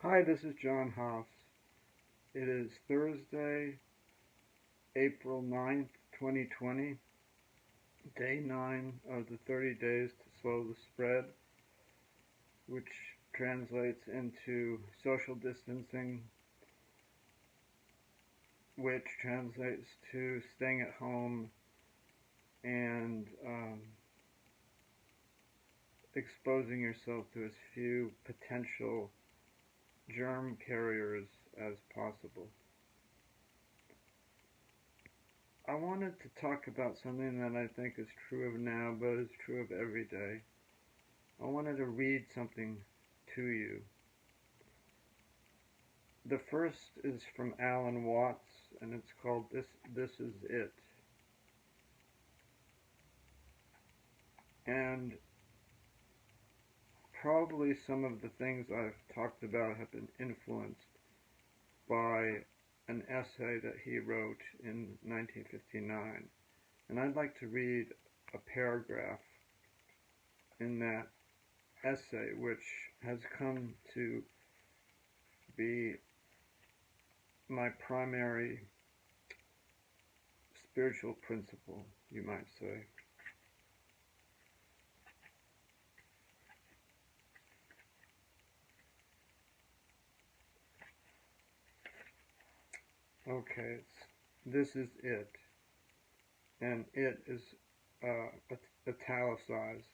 Hi, this is John Haas. It is Thursday, April 9th, 2020, day 9 of the 30 days to slow the spread, which translates into social distancing, which translates to staying at home and exposing yourself to as few potential germ carriers as possible. I wanted to talk about something that I think is true of now, but is true of every day. I wanted to read something to you. The first is from Alan Watts, and it's called This Is It. And probably some of the things I've talked about have been influenced by an essay that he wrote in 1959. And I'd like to read a paragraph in that essay, which has come to be my primary spiritual principle, you might say. Okay, this is it, and it is italicized.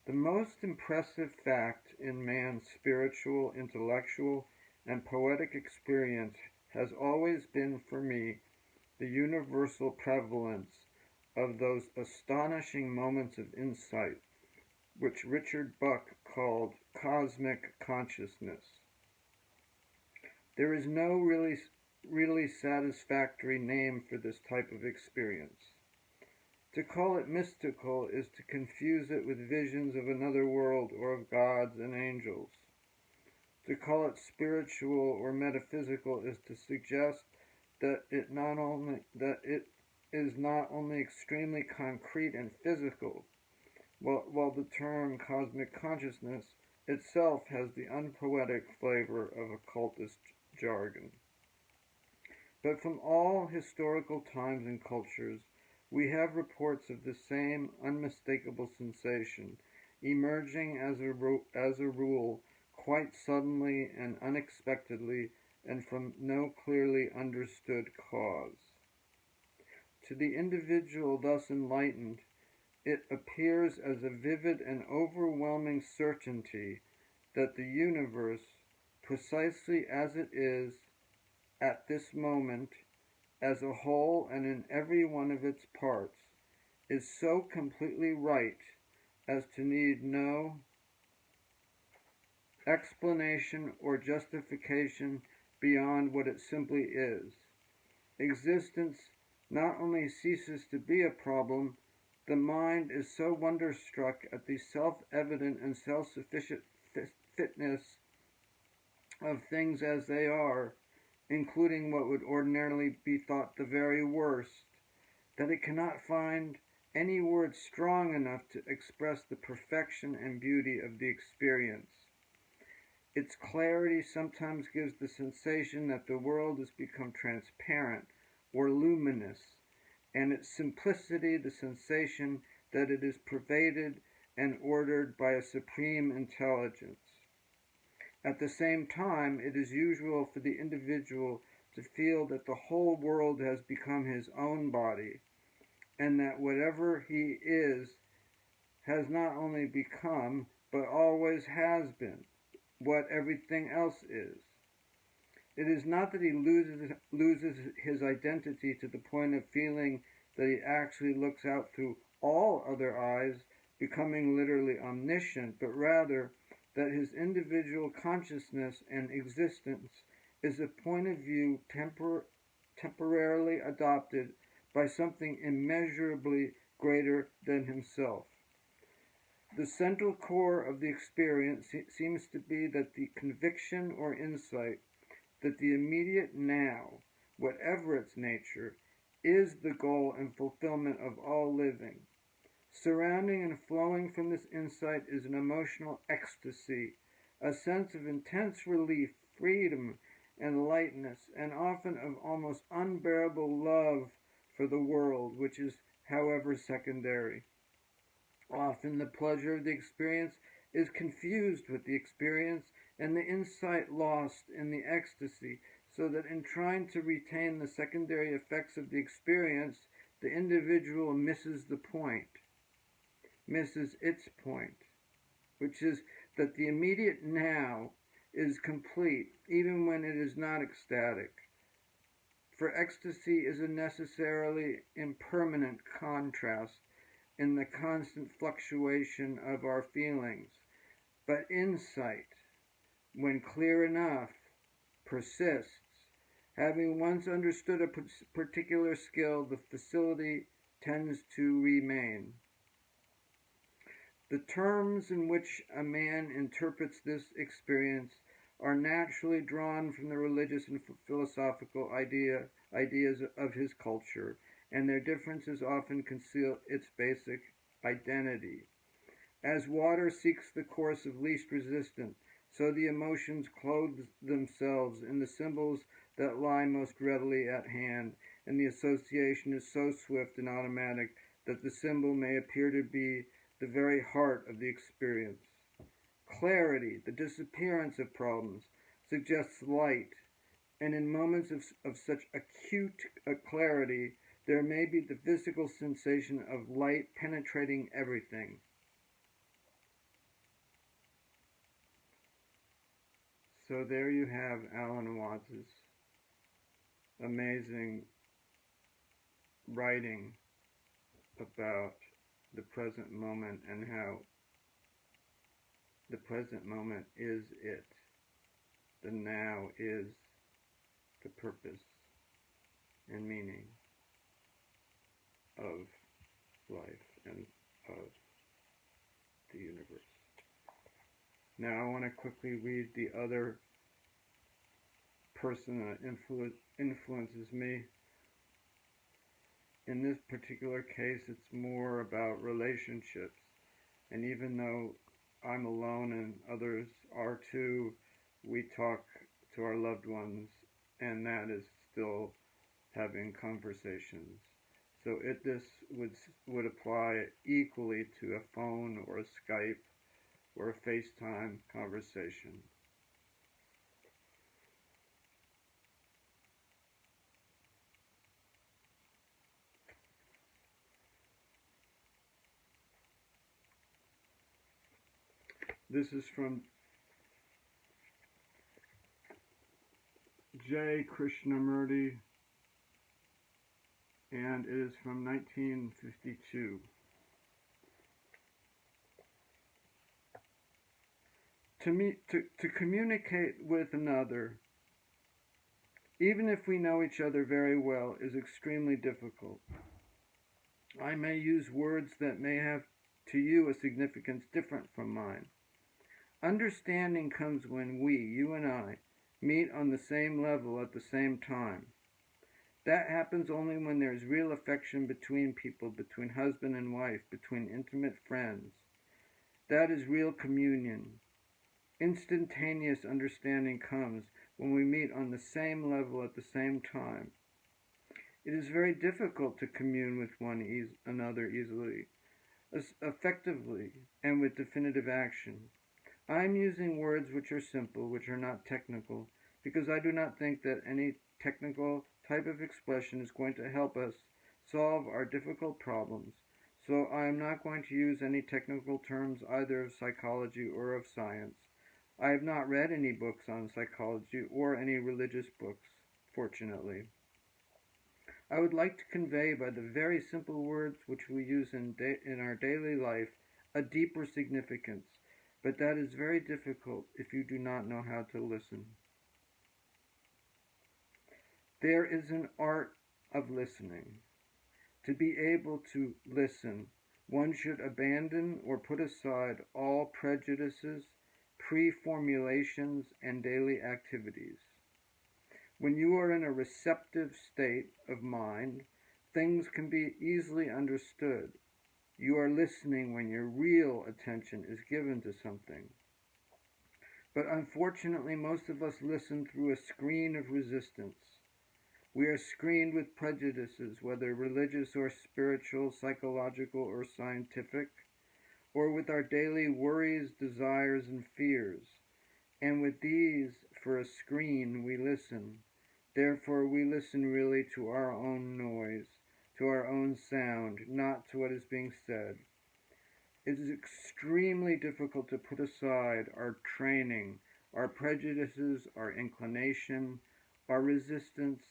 The most impressive fact in man's spiritual, intellectual, and poetic experience has always been for me the universal prevalence of those astonishing moments of insight which Richard Buck called cosmic consciousness. There is no really satisfactory name for this type of experience. To call it mystical is to confuse it with visions of another world or of gods and angels. To call it spiritual or metaphysical is to suggest that it is not only extremely concrete and physical, while the term cosmic consciousness itself has the unpoetic flavor of occultist jargon. But from all historical times and cultures, we have reports of the same unmistakable sensation, emerging as a rule quite suddenly and unexpectedly and from no clearly understood cause. To the individual thus enlightened, it appears as a vivid and overwhelming certainty that the universe, precisely as it is at this moment, as a whole and in every one of its parts, is so completely right as to need no explanation or justification beyond what it simply is. Existence not only ceases to be a problem, the mind is so wonderstruck at the self-evident and self-sufficient fitness of things as they are, including what would ordinarily be thought the very worst, that it cannot find any word strong enough to express the perfection and beauty of the experience. Its clarity sometimes gives the sensation that the world has become transparent or luminous, and its simplicity the sensation that it is pervaded and ordered by a supreme intelligence. At the same time, it is usual for the individual to feel that the whole world has become his own body, and that whatever he is has not only become, but always has been, what everything else is. It is not that he loses his identity to the point of feeling that he actually looks out through all other eyes, becoming literally omniscient, but rather that his individual consciousness and existence is a point of view temporarily adopted by something immeasurably greater than himself. The central core of the experience seems to be that the conviction or insight that the immediate now, whatever its nature, is the goal and fulfillment of all living. Surrounding and flowing from this insight is an emotional ecstasy, a sense of intense relief, freedom, and lightness, and often of almost unbearable love for the world, which is, however, secondary. Often the pleasure of the experience is confused with the experience, and the insight lost in the ecstasy, so that in trying to retain the secondary effects of the experience, the individual misses its point, which is that the immediate now is complete, even when it is not ecstatic. For ecstasy is a necessarily impermanent contrast in the constant fluctuation of our feelings. But insight, when clear enough, persists. Having once understood a particular skill, the facility tends to remain. The terms in which a man interprets this experience are naturally drawn from the religious and philosophical ideas of his culture, and their differences often conceal its basic identity. As water seeks the course of least resistance, so the emotions clothe themselves in the symbols that lie most readily at hand, and the association is so swift and automatic that the symbol may appear to be the very heart of the experience. Clarity, the disappearance of problems, suggests light, and in moments of such acute clarity, there may be the physical sensation of light penetrating everything. So there you have Alan Watts' amazing writing about the present moment and how the present moment is it. The now is the purpose and meaning of life and of the universe. Now I want to quickly read the other person that influences me. In this particular case, it's more about relationships. And even though I'm alone and others are too, we talk to our loved ones, and that is still having conversations. So this would apply equally to a phone or a Skype or a FaceTime conversation. This is from J. Krishnamurti, and it is from 1952. To communicate with another, even if we know each other very well, is extremely difficult. I may use words that may have to you a significance different from mine. Understanding comes when we, you and I, meet on the same level at the same time. That happens only when there is real affection between people, between husband and wife, between intimate friends. That is real communion. Instantaneous understanding comes when we meet on the same level at the same time. It is very difficult to commune with one another easily, effectively, and with definitive action. I am using words which are simple, which are not technical, because I do not think that any technical type of expression is going to help us solve our difficult problems. So I am not going to use any technical terms either of psychology or of science. I have not read any books on psychology or any religious books, fortunately. I would like to convey by the very simple words which we use in our daily life a deeper significance, but that is very difficult if you do not know how to listen. There is an art of listening. To be able to listen, one should abandon or put aside all prejudices, pre-formulations, and daily activities. When you are in a receptive state of mind, things can be easily understood. You are listening when your real attention is given to something. But unfortunately, most of us listen through a screen of resistance. We are screened with prejudices, whether religious or spiritual, psychological or scientific, or with our daily worries, desires, and fears. And with these for a screen, we listen. Therefore, we listen really to our own noise, to our own sound, not to what is being said. It is extremely difficult to put aside our training, our prejudices, our inclination, our resistance,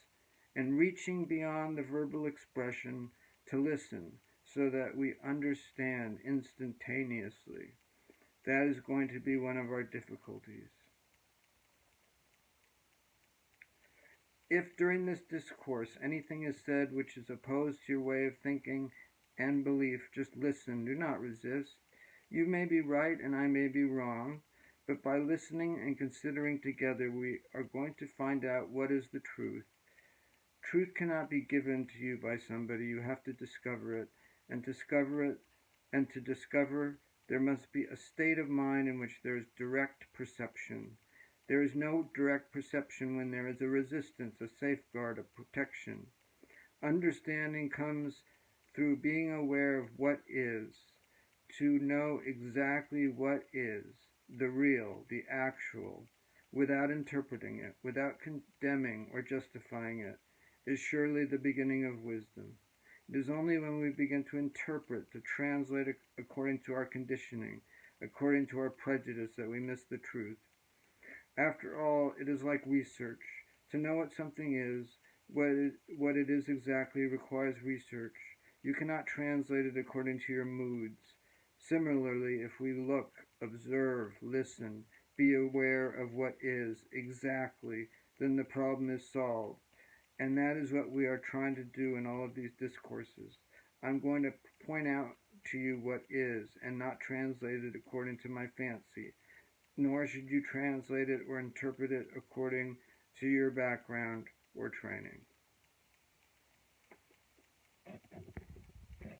and reaching beyond the verbal expression to listen so that we understand instantaneously. That is going to be one of our difficulties. If during this discourse anything is said which is opposed to your way of thinking and belief, just listen, do not resist. You may be right and I may be wrong, but by listening and considering together, we are going to find out what is the truth. Truth cannot be given to you by somebody. You have to discover it, and to discover, there must be a state of mind in which there is direct perception. There is no direct perception when there is a resistance, a safeguard, a protection. Understanding comes through being aware of what is, to know exactly what is, the real, the actual, without interpreting it, without condemning or justifying it, is surely the beginning of wisdom. It is only when we begin to interpret, to translate according to our conditioning, according to our prejudice, that we miss the truth. After all, it is like research. To know what something is, what it is exactly, requires research. You cannot translate it according to your moods. Similarly, if we look, observe, listen, be aware of what is exactly, then the problem is solved. And that is what we are trying to do in all of these discourses. I'm going to point out to you what is, and not translate it according to my fancy. Nor should you translate it or interpret it according to your background or training.